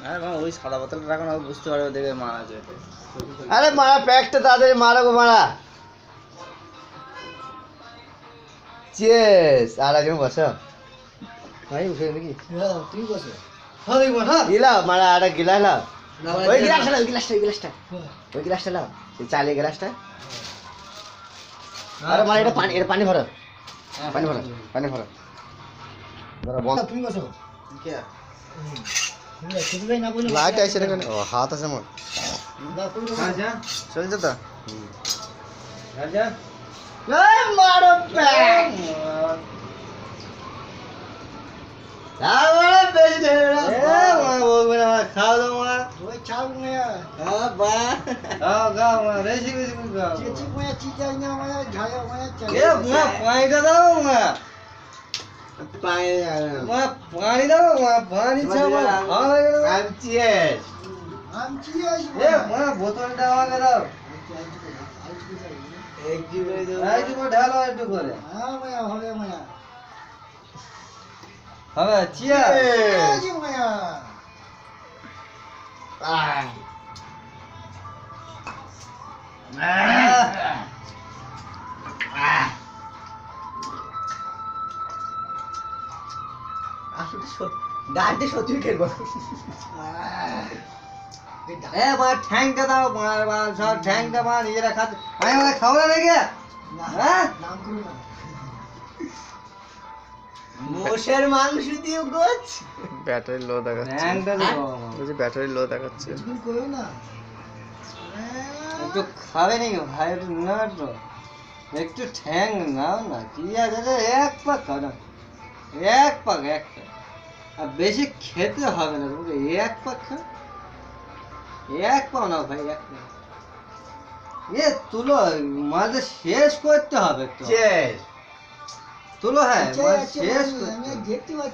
আরে বাবা ওই সাদা বোতলটা রাখো না, বুঝতে পারবে দেখে মারা যেতে। আরে মারা প্যাকটা তাড়াতাড়ি মারা গো মারা। চেস আর একজন বসো ভাই উঠে নাকি তুই বসে হ্যাঁ দেখবো হ্যাঁ গিলা মারা আর গিলা লাও ওই গ্লাসটা ওই গ্লাসটা লাও এই চালের গ্লাসটা। আরে মারা এটা পানি ভরো পানি ভরো ধরো বন্ধ। তুমি বসো কে তুমি না বলে লাইট আইছে না কেন? ও হাত আছে আমার দাও কই দাও আচ্ছা চলছে তো। আচ্ছা এই মারো প্যাক আরে বেশি দেরি না মা বলবে না খাও দাও মা। ওই চাল মেয়া হ্যাঁ বা গাও গাও মা, বেশি বেশি করে গাও। চেচি মেয়া চিচাই না মেয়া ঝায়া মেয়া চাল এ মা পানিটা দাও মা, পানি মা পানি দাও মা, পানি চাও মা, খাওয়া হয়ে গেল। আম চিয়েস আমি চিয়াই এ মা বোতলটা আমাকে দাও, এক জিবে দাও একটু করে ঢালো একটু করে। হ্যাঁ মেয়া হবে মেয়া হবে চিয়া চিয়াই মেয়া ডান্ডে সত্যি খেলবো। এ মা ঠ্যাংটা দাও মা, সব ঠ্যাংটা মা নিজেরা খাচ্ছে, আমি আমাকে খাওয়া নাকি? হ্যাঁ নাম করো না মোষের মাংস দিয়ে গোছ ব্যাটারি লো দেখাচ্ছে, ঠ্যাংটা দাও মা। বলছি ব্যাটারি লো দেখাচ্ছে। তুমি করো না একটু খাবে নাকি ভাই, একটু না তো, একটু ঠ্যাং নাও না, কি আছে রে, এক পাক খাও না, এক পাক একটা, আর বেশি খেতে হবে না তোমাকে, এক পাক খাও, এক পাও না ভাই, এক পাও। এ তুলো মাঝে শেষ করতে হবে তো, চেস তুলো হ্যাঁ মাঝে শেষ আমি করতে হবে। দেখতে পাচ্ছি